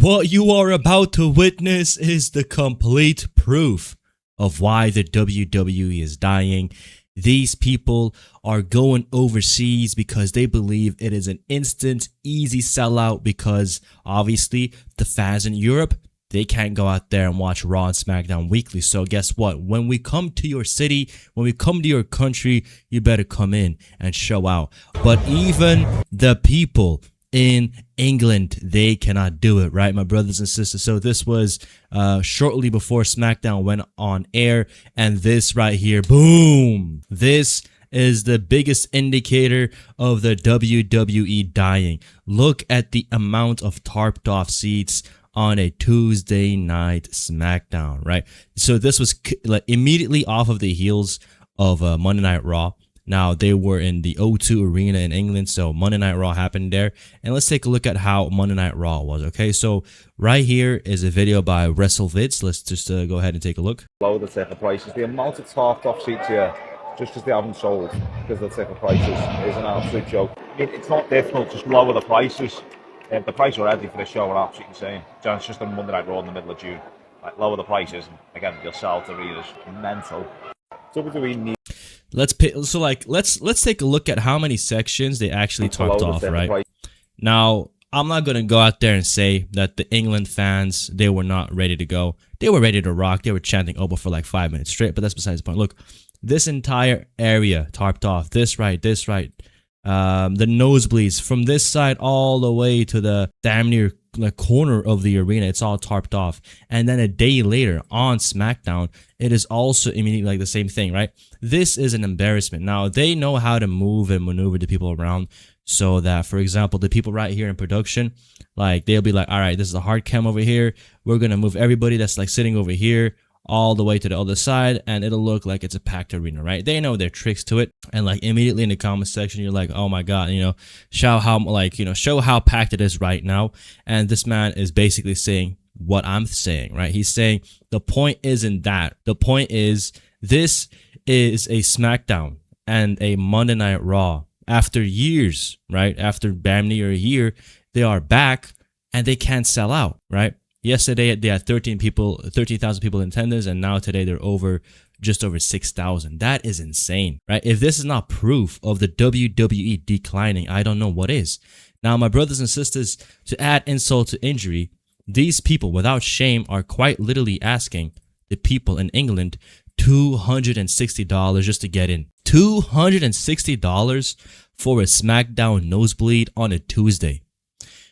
What you are about to witness is the complete proof of why the WWE is dying. These people are going overseas because they believe it is an instant, easy sellout because obviously the fans in Europe, they can't go out there and watch Raw and SmackDown weekly. So guess what? When we come to your city, when we come to your country, you better come in and show out. But even the people in England, they cannot do it, right, my brothers and sisters? So this was shortly before SmackDown went on air, and this right here, boom, this is the biggest indicator of the WWE dying. Look at the amount of tarped off seats on a Tuesday night SmackDown, right? So this was like immediately off of the heels of Monday Night Raw. Now, they were in the O2 Arena in England, so Monday Night Raw happened there. And let's take a look at how Monday Night Raw was, okay? So right here is a video by WrestleVids. Let's just go ahead and take a look. Lower the ticket prices. The amount of tarped off seats here, just because they haven't sold because of the ticket prices, is an absolute joke. It's not difficult, just lower the prices. The price already for this show are absolutely insane. It's just on Monday Night Raw in the middle of June. Like, lower the prices, and again, you'll sell to readers. Mental. WWE needs... Let's take a look at how many sections they actually tarped off, right? Now, I'm not gonna go out there and say that the England fans, they were not ready to go. They were ready to rock. They were chanting "Oba" for like 5 minutes straight, but that's besides the point. Look, this entire area tarped off. This right. The nosebleeds from this side all the way to the damn near the corner of the arena, it's all tarped off. And then a day later on SmackDown, it is also immediately like the same thing, right? This is an embarrassment. Now, they know how to move and maneuver the people around so that, for example, the people right here in production, like, they'll be like, all right, this is a hard cam over here. We're going to move everybody that's like sitting over here all the way to the other side, and it'll look like it's a packed arena, right? They know their tricks to it, and like immediately in the comment section, you're like, oh my god, show how packed it is right now. And this man is basically saying what I'm saying, right? He's saying the point isn't that. The point is this is a SmackDown and a Monday Night Raw. After years, right? After damn near a year, they are back and they can't sell out, right? Yesterday, they had 13,000 people in attendance, and now today they're just over 6,000. That is insane, right? If this is not proof of the WWE declining, I don't know what is. Now, my brothers and sisters, to add insult to injury, these people, without shame, are quite literally asking the people in England $260 just to get in. $260 for a SmackDown nosebleed on a Tuesday.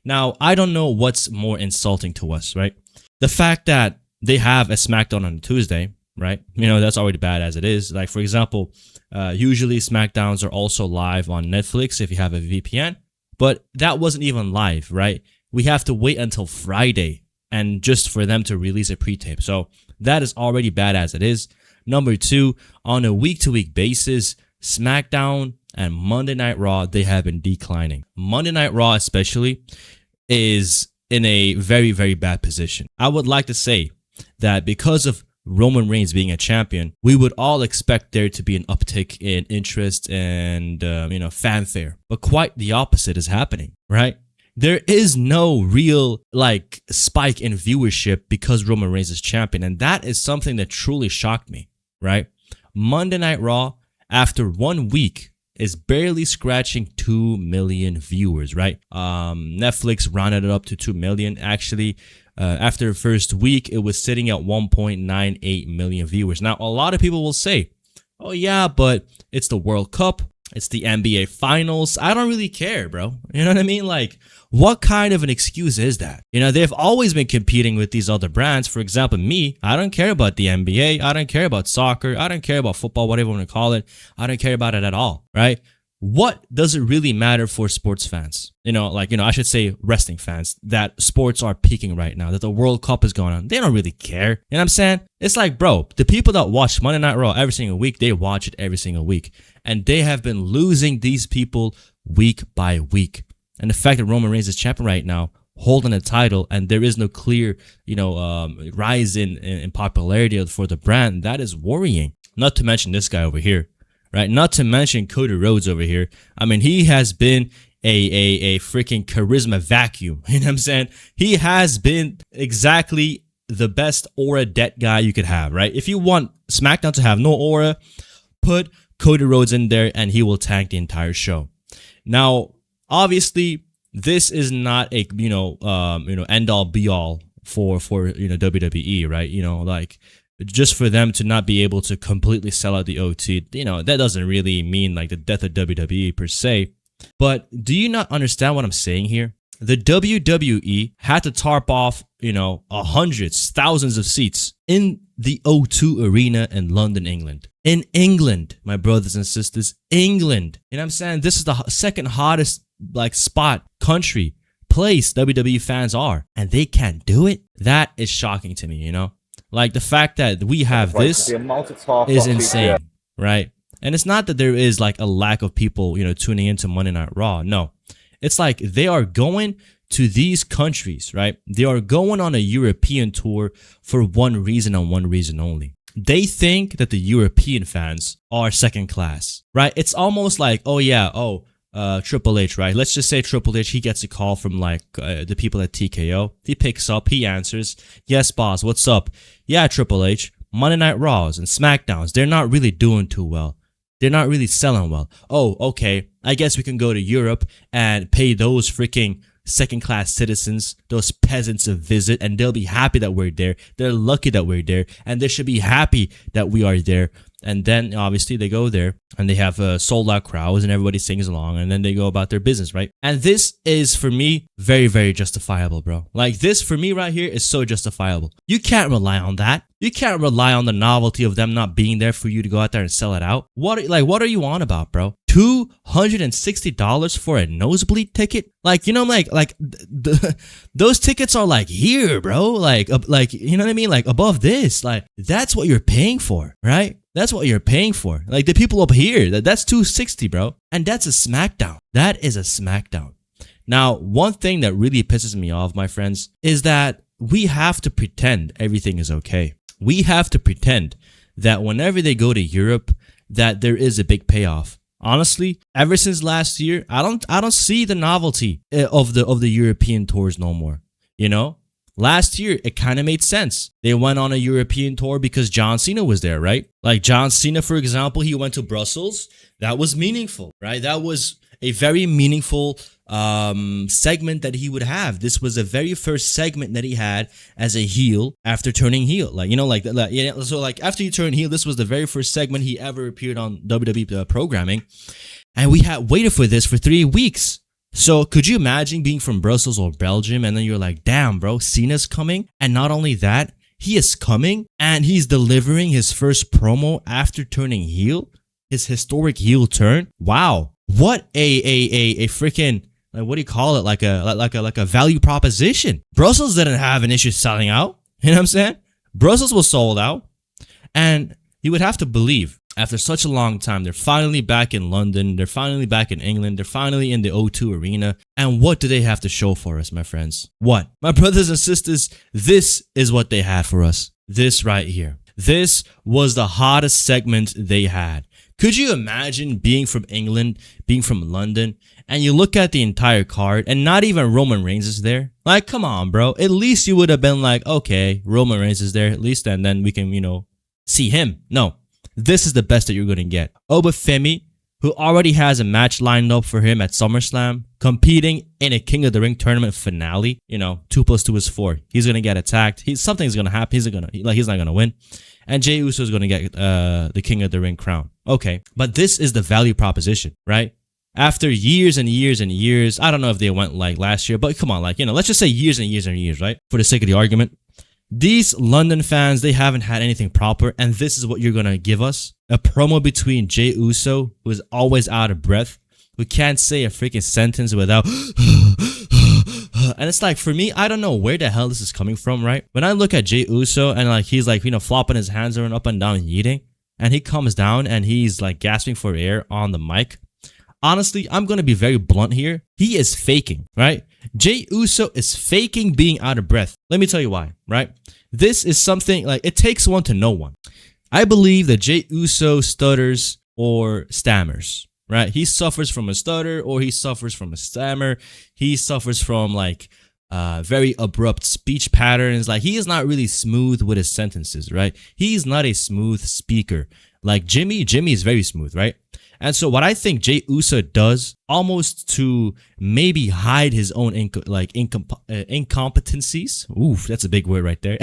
Now, I don't know what's more insulting to us, right? The fact that they have a SmackDown on a Tuesday, right? That's already bad as it is. Like, for example, usually SmackDowns are also live on Netflix if you have a VPN, but that wasn't even live, right? We have to wait until Friday and just for them to release a pre-tape. So that is already bad as it is. Number two, on a week-to-week basis, SmackDown and Monday Night Raw, they have been declining. Monday Night Raw especially is in a very, very bad position. I would like to say that because of Roman Reigns being a champion, we would all expect there to be an uptick in interest and, fanfare. But quite the opposite is happening, right? There is no real, spike in viewership because Roman Reigns is champion. And that is something that truly shocked me, right? Monday Night Raw, after 1 week, is barely scratching 2 million viewers, right? Netflix rounded it up to 2 million. Actually, after the first week, it was sitting at 1.98 million viewers. Now, a lot of people will say, oh yeah, but it's the World Cup. It's the NBA Finals. I don't really care, bro. You know what I mean? Like, what kind of an excuse is that? They've always been competing with these other brands. For example, me, I don't care about the NBA. I don't care about soccer. I don't care about football, whatever you want to call it. I don't care about it at all, right? What does it really matter for sports fans? I should say wrestling fans, that sports are peaking right now, that the World Cup is going on. They don't really care. You know what I'm saying? It's like, bro, the people that watch Monday Night Raw every single week, they watch it every single week. And they have been losing these people week by week. And the fact that Roman Reigns is champion right now, holding a title, and there is no clear, rise in popularity for the brand, that is worrying. Not to mention this guy over here, right? Not to mention Cody Rhodes over here. I mean, he has been a freaking charisma vacuum. You know what I'm saying? He has been exactly the best aura dead guy you could have, right? If you want SmackDown to have no aura, put Cody Rhodes in there and he will tank the entire show. Now, obviously, this is not a end all be all for WWE, right? Like, just for them to not be able to completely sell out the OT, that doesn't really mean like the death of WWE per se. But do you not understand what I'm saying here? The WWE had to tarp off, hundreds, thousands of seats in the O2 Arena in London, England. In England, my brothers and sisters, England. You know what I'm saying? This is the second hottest country, place WWE fans are, and they can't do it. That is shocking to me, Like the fact that we have this is insane, right? And it's not that there is like a lack of people, tuning into Monday Night Raw. No, it's like they are going to these countries, right? They are going on a European tour for one reason and one reason only. They think that the European fans are second class, right? It's almost like, Triple H, right? Let's just say Triple H, he gets a call from the people at TKO. He picks up, he answers, "Yes, boss, what's up?" "Yeah, Triple H, Monday Night Raws and SmackDowns, they're not really doing too well. They're not really selling well. Oh, okay, I guess we can go to Europe and pay those freaking second-class citizens, those peasants, a visit, and they'll be happy that we're there. They're lucky that we're there, and they should be happy that we are there." And then, obviously, they go there, and they have sold-out crowds, and everybody sings along, and then they go about their business, right? And this is, for me, very, very justifiable, bro. Like, this, for me, right here, is so justifiable. You can't rely on that. You can't rely on the novelty of them not being there for you to go out there and sell it out. What are you on about, bro? $260 for a nosebleed ticket? Those tickets are like here, bro. Like, you know what I mean? Like above this, like that's what you're paying for, right? That's what you're paying for. Like the people up here, that's $260, bro. And that's a SmackDown. That is a SmackDown. Now, one thing that really pisses me off, my friends, is that we have to pretend everything is okay. We have to pretend that whenever they go to Europe, that there is a big payoff. Honestly, ever since last year, I don't see the novelty of the European tours no more. Last year it kind of made sense. They went on a European tour because John Cena was there, right? Like John Cena, for example, he went to Brussels. That was meaningful, right? That was a very meaningful segment that he would have. This was the very first segment that he had as a heel after turning heel. So after you turn heel, this was the very first segment he ever appeared on WWE programming. And we had waited for this for 3 weeks. So could you imagine being from Brussels or Belgium and then you're like, damn, bro, Cena's coming. And not only that, he is coming and he's delivering his first promo after turning heel, his historic heel turn. Wow. What a freaking, what do you call it? Like a value proposition. Brussels didn't have an issue selling out. You know what I'm saying? Brussels was sold out. And you would have to believe, after such a long time, they're finally back in London. They're finally back in England. They're finally in the O2 Arena. And what do they have to show for us, my friends? What? My brothers and sisters, this is what they had for us. This right here. This was the hottest segment they had. Could you imagine being from England, being from London, and you look at the entire card and not even Roman Reigns is there? Like, come on, bro. At least you would have been like, okay, Roman Reigns is there at least, and then we can, see him. No. This is the best that you're going to get. Obafemi, who already has a match lined up for him at SummerSlam, competing in a King of the Ring tournament finale. 2 + 2 is 4. He's going to get attacked. Something's going to happen. He's not going to win. And Jey Uso is going to get the King of the Ring crown. Okay, but this is the value proposition, right? After years and years and years, I don't know if they went like last year, but come on, let's just say years and years and years, right? For the sake of the argument. These London fans, they haven't had anything proper, and this is what you're going to give us? A promo between Jey Uso, who is always out of breath, who can't say a freaking sentence without... And it's like, for me, I don't know where the hell this is coming from, right? When I look at Jey Uso, and he's flopping his hands around up and down and eating, and he comes down and he's gasping for air on the mic. Honestly, I'm going to be very blunt here. He is faking, right? Jey Uso is faking being out of breath. Let me tell you why, right? This is something it takes one to know one. I believe that Jey Uso stutters or stammers, right? He suffers from a stutter, or he suffers from a stammer. He suffers from like very abrupt speech patterns. Like, he is not really smooth with his sentences, right? He's not a smooth speaker. Like Jimmy is very smooth, right? And so what I think Jey Uso does, almost to maybe hide his own incompetencies. Oof, that's a big word right there.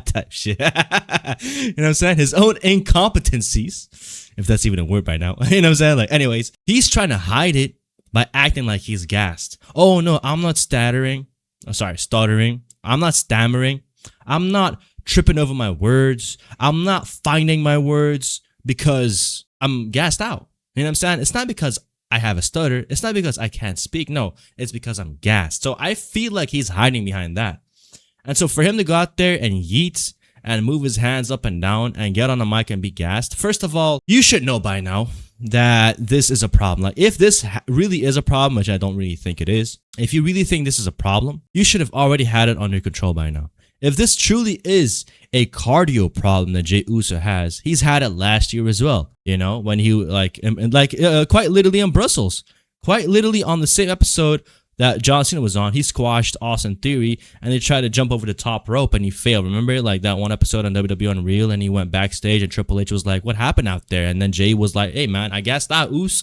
Type shit. You know what I'm saying? His own incompetencies, if that's even a word by now. You know what I'm saying? Like, anyways, he's trying to hide it by acting like he's gassed. Oh no, I'm not stuttering. I'm not stammering. I'm not tripping over my words. I'm not finding my words because I'm gassed out. You know what I'm saying? It's not because I have a stutter. It's not because I can't speak. No, it's because I'm gassed. So I feel like he's hiding behind that. And so for him to go out there and yeet and move his hands up and down and get on the mic and be gassed, first of all, you should know by now that this is a problem. Like, if this really is a problem, which I don't really think it is, if you really think this is a problem, you should have already had it under control by now. If this truly is a cardio problem that Jey Uso has, he's had it last year as well. You know, when he quite literally in Brussels, quite literally on the same episode that John Cena was on, he squashed Austin Theory and they tried to jump over the top rope and he failed. Remember, like that one episode on WWE Unreal, and he went backstage and Triple H was like, "What happened out there?" And then Jay was like, "Hey man, I guess that Us."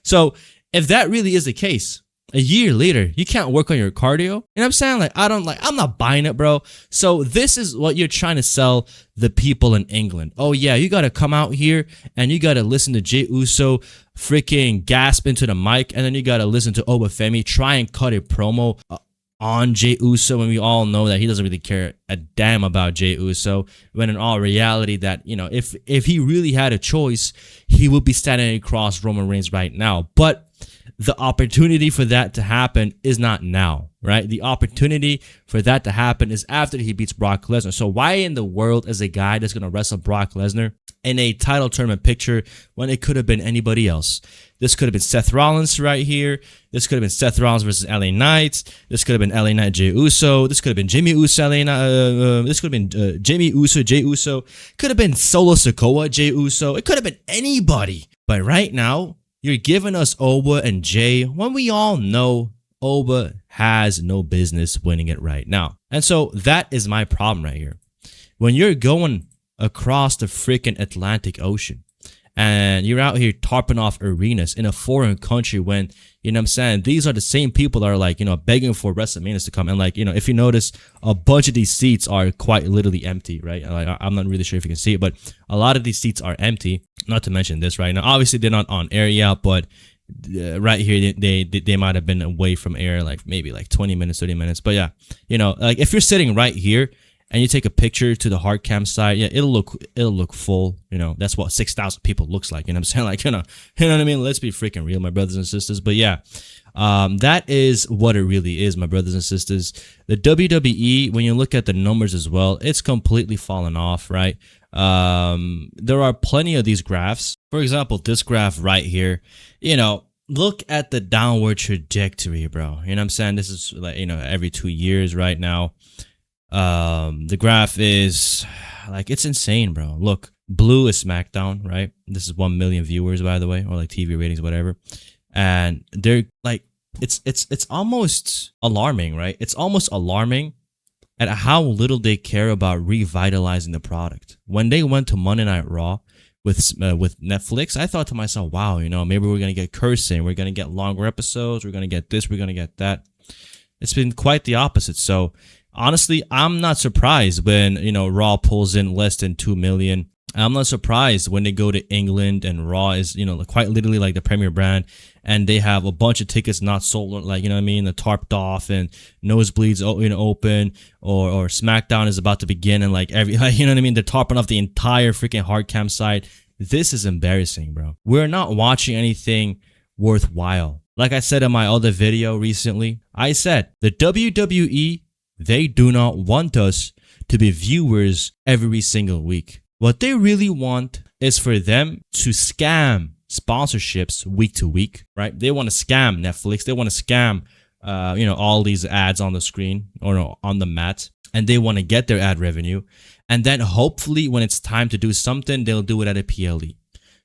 So if that really is the case, a year later, you can't work on your cardio. You know what I'm saying? Like, I'm not buying it, bro. So this is what you're trying to sell the people in England. Oh yeah, you got to come out here and you got to listen to Jey Uso freaking gasp into the mic, and then you got to listen to Obafemi try and cut a promo on Jey Uso, when we all know that he doesn't really care a damn about Jey Uso, when in all reality that, you know, if he really had a choice, he would be standing across Roman Reigns right now. But the opportunity for that to happen is not now, right? The opportunity for that to happen is after he beats Brock Lesnar. So why in the world is a guy that's going to wrestle Brock Lesnar in a title tournament picture when it could have been anybody else? This could have been Seth Rollins right here. This could have been Seth Rollins versus LA Knight. This could have been LA Knight, Jey Uso. This could have been Jimmy Uso, this could have been Jimmy Uso, Jey Uso. Could have been Solo Sikoa, Jey Uso. It could have been anybody. But right now, you're giving us Oba and Jay when we all know Oba has no business winning it right now. And so that is my problem right here. When you're going across the freaking Atlantic Ocean and you're out here tarping off arenas in a foreign country, when, you know what I'm saying, these are the same people that are like, you know, begging for WrestleManias to come. And like, you know, if you notice, a bunch of these seats are quite literally empty, right? Like, I'm not really sure if you can see it, but a lot of these seats are empty. Not to mention this right now. Obviously, they're not on air yet, but right here, they might have been away from air, like maybe like 20 minutes, 30 minutes. But yeah, you know, like if you're sitting right here and you take a picture to the hard cam side, yeah, it'll look full. You know, that's what 6,000 people looks like. You know what I'm saying? Like, you know what I mean? Let's be freaking real, my brothers and sisters. But yeah, that is what it really is, my brothers and sisters. The WWE, when you look at the numbers as well, it's completely fallen off, right? There are plenty of these graphs. For example, this graph right here, you know, look at the downward trajectory, bro. You know what I'm saying? This is like, you know, every 2 years right now. The graph is like, it's insane, bro. Look, blue is SmackDown, right? This is 1 million viewers, by the way, or like TV ratings, whatever. And they're like, it's almost alarming, right? It's almost alarming at how little they care about revitalizing the product. When they went to Monday Night Raw with Netflix, I thought to myself, wow, you know, maybe we're going to get cursing. We're going to get longer episodes. We're going to get this. We're going to get that. It's been quite the opposite. So honestly, I'm not surprised when, you know, Raw pulls in less than 2 million. I'm not surprised when they go to England and Raw is, you know, quite literally like the premier brand, and they have a bunch of tickets not sold, like, you know what I mean, the tarped off and nosebleeds, you know, open, or SmackDown is about to begin and like every, like, you know what I mean, they're tarping off the entire freaking hard cam side. This is embarrassing, bro. We're not watching anything worthwhile. Like I said in my other video recently, I said the WWE, they do not want us to be viewers every single week. What they really want is for them to scam sponsorships week to week, right? They want to scam Netflix. They want to scam, you know, all these ads on the screen or on the mat, and they want to get their ad revenue. And then hopefully when it's time to do something, they'll do it at a PLE.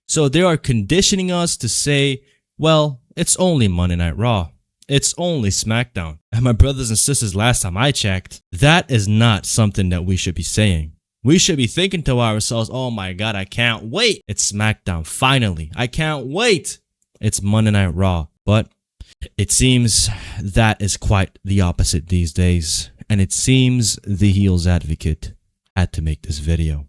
So they are conditioning us to say, well, it's only Monday Night Raw. It's only SmackDown. And my brothers and sisters, last time I checked, that is not something that we should be saying. We should be thinking to ourselves, oh my God, I can't wait. It's SmackDown, finally. I can't wait. It's Monday Night Raw. But it seems that is quite the opposite these days. And it seems the Heels Advocate had to make this video.